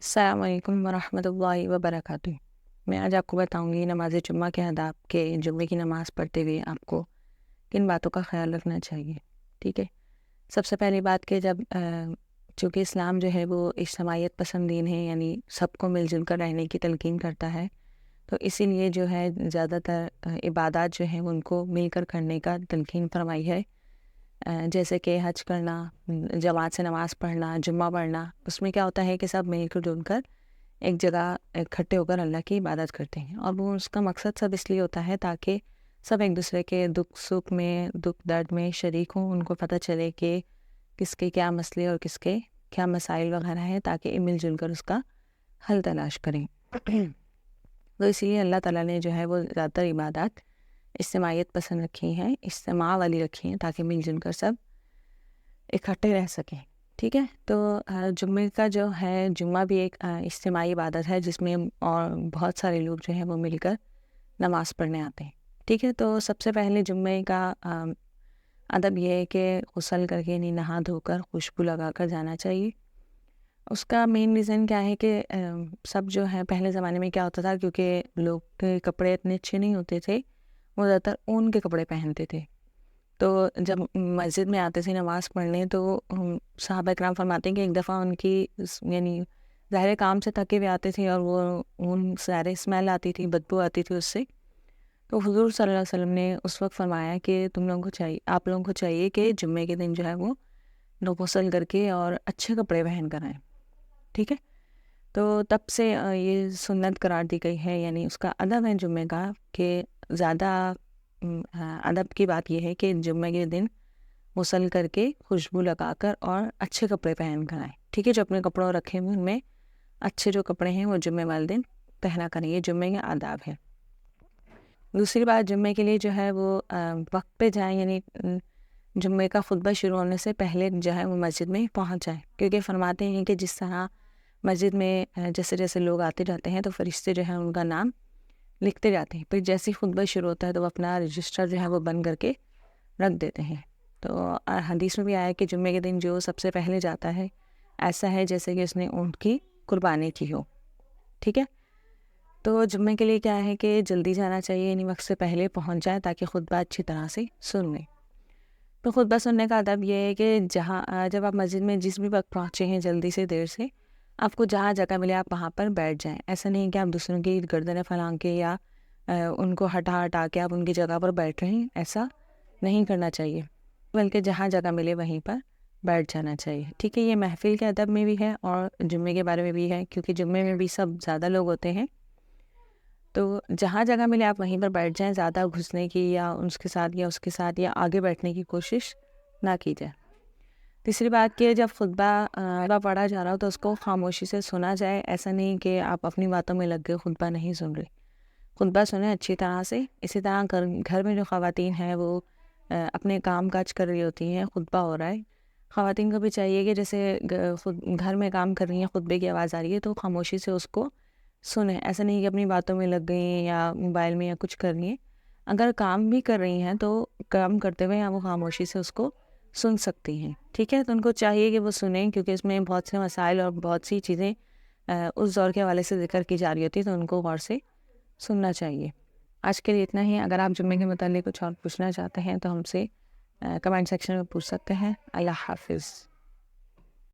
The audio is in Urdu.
السلام علیکم ورحمۃ اللہ وبرکاتہ۔ میں آج آپ کو بتاؤں گی نماز جمعہ کے آداب کے جمعے کی نماز پڑھتے ہوئے آپ کو کن باتوں کا خیال رکھنا چاہیے۔ ٹھیک ہے، سب سے پہلی بات کہ جب چونکہ اسلام جو ہے وہ اجتماعیت پسند دین ہے، یعنی سب کو مل جل کر رہنے کی تلقین کرتا ہے، تو اسی لیے جو ہے زیادہ تر عبادات جو ہیں ان کو مل کر کرنے کا تلقین فرمائی ہے۔ جیسے کہ حج کرنا، جماعت سے نماز پڑھنا، جمعہ پڑھنا، اس میں کیا ہوتا ہے کہ سب مل کر جل کر ایک جگہ اکٹھے ہو کر اللہ کی عبادت کرتے ہیں، اور وہ اس کا مقصد سب اس لیے ہوتا ہے تاکہ سب ایک دوسرے کے دکھ سکھ میں، دکھ درد میں شریک ہوں، ان کو پتہ چلے کہ کس کے کیا مسئلے اور کس کے کیا مسائل وغیرہ ہیں، تاکہ مل جل کر اس کا حل تلاش کریں۔ تو اسی لیے اللہ تعالیٰ نے جو ہے وہ زیادہ تر عبادات اجتماعیت پسند رکھی ہیں، اجتماع والی رکھی ہیں، تاکہ مل جل کر سب اکٹھے رہ سکیں۔ ٹھیک ہے، تو جمعے کا جو ہے جمعہ بھی ایک اجتماعی عبادت ہے جس میں اور بہت سارے لوگ جو ہیں وہ مل کر نماز پڑھنے آتے ہیں۔ ٹھیک ہے، تو سب سے پہلے جمعے کا ادب یہ ہے کہ غسل کر کے، یعنی نہا دھو کر، خوشبو لگا کر جانا چاہیے۔ اس کا مین ریزن کیا ہے کہ سب جو ہے پہلے زمانے میں کیا ہوتا تھا، کیونکہ لوگ کے کپڑے اتنے اچھے نہیں ہوتے تھے، وہ زیادہ تر اون کے کپڑے پہنتے تھے، تو جب مسجد میں آتے تھے نماز پڑھنے تو صحابہ کرام فرماتے ہیں کہ ایک دفعہ ان کی یعنی ظاہر کام سے تھکے ہوئے آتے تھے، اور وہ اون ظاہر اسمیل آتی تھی، بدبو آتی تھی اس سے، تو حضور صلی اللہ علیہ وسلم نے اس وقت فرمایا کہ آپ لوگوں کو چاہیے کہ جمعے کے دن جو ہے وہ غسل کر کے اور اچھے کپڑے پہن کر آئیں۔ ٹھیک ہے، تو تب سے یہ سنت قرار دی گئی ہے، یعنی اس کا ادب ہے جمعے کا کہ زیادہ ادب کی بات یہ ہے کہ جمعے کے دن غسل کر کے، خوشبو لگا کر اور اچھے کپڑے پہن کر آئیں۔ ٹھیک ہے، جو اپنے کپڑوں رکھے ہوئے ان میں اچھے جو کپڑے ہیں وہ جمعے والے دن پہنا کریں، یہ جمعے کے آداب ہے۔ دوسری بات، جمعے کے لیے جو ہے وہ وقت پہ جائیں، یعنی جمعے کا خطبہ شروع ہونے سے پہلے جو ہے وہ مسجد میں پہنچ جائیں، کیونکہ فرماتے ہیں کہ جس طرح مسجد میں جیسے جیسے لوگ آتے جاتے ہیں تو فرشتے جو ہیں ان کا نام لکھتے جاتے ہیں، پھر جیسے ہی خطبہ شروع ہوتا ہے تو وہ اپنا رجسٹر جو ہے وہ بند کر کے رکھ دیتے ہیں۔ تو حدیث میں بھی آیا کہ جمعے کے دن جو سب سے پہلے جاتا ہے ایسا ہے جیسے کہ اس نے اونٹ کی قربانی کی ہو۔ ٹھیک ہے، تو جمعے کے لیے کیا ہے کہ جلدی جانا چاہیے، یعنی وقت سے پہلے پہنچ جائے تاکہ خطبہ اچھی طرح سے سن لیں۔ تو خطبہ سننے کا ادب یہ ہے کہ جب آپ مسجد میں جس بھی وقت پہنچے ہیں، جلدی سے دیر سے، آپ کو جہاں جگہ ملے آپ وہاں پر بیٹھ جائیں۔ ایسا نہیں کہ آپ دوسروں کی گردنیں پھیلا کے یا ان کو ہٹا کے آپ ان کی جگہ پر بیٹھ رہے ہیں، ایسا نہیں کرنا چاہیے، بلکہ جہاں جگہ ملے وہیں پر بیٹھ جانا چاہیے۔ ٹھیک ہے، یہ محفل کے ادب میں بھی ہے اور جمعے کے بارے میں بھی ہے، کیونکہ جمعے میں بھی سب زیادہ لوگ ہوتے ہیں، تو جہاں جگہ ملے آپ وہیں پر بیٹھ جائیں، زیادہ گھسنے کی یا اس کے ساتھ یا آگے بیٹھنے کی کوشش نہ کی جائے۔ تیسری بات کہ جب خطبہ پڑھا جا رہا ہو تو اس کو خاموشی سے سنا جائے، ایسا نہیں کہ آپ اپنی باتوں میں لگ گئے، خطبہ نہیں سن رہے، خطبہ سنیں اچھی طرح سے۔ اسی طرح گھر میں جو خواتین ہیں وہ اپنے کام کاج کر رہی ہوتی ہیں، خطبہ ہو رہا ہے، خواتین کو بھی چاہیے کہ جیسے گھر میں کام کر رہی ہیں، خطبے کی آواز آ رہی ہے تو خاموشی سے اس کو سنیں، ایسا نہیں کہ اپنی باتوں میں لگ گئی ہیں یا موبائل میں یا کچھ کر رہی ہیں۔ اگر کام بھی کر رہی ہیں تو کام کرتے ہوئے وہ خاموشی سے اس کو سن سکتی ہیں۔ ٹھیک ہے، تو ان کو چاہیے کہ وہ سنیں، کیونکہ اس میں بہت سے مسائل اور بہت سی چیزیں اس دور کے حوالے سے ذکر کی جا رہی ہوتی ہے، تو ان کو غور سے سننا چاہیے۔ آج کے لیے اتنا ہی۔ اگر آپ جمعے کے متعلق کچھ اور پوچھنا چاہتے ہیں تو ہم سے کمنٹ سیکشن میں پوچھ سکتے ہیں۔ اللہ حافظ۔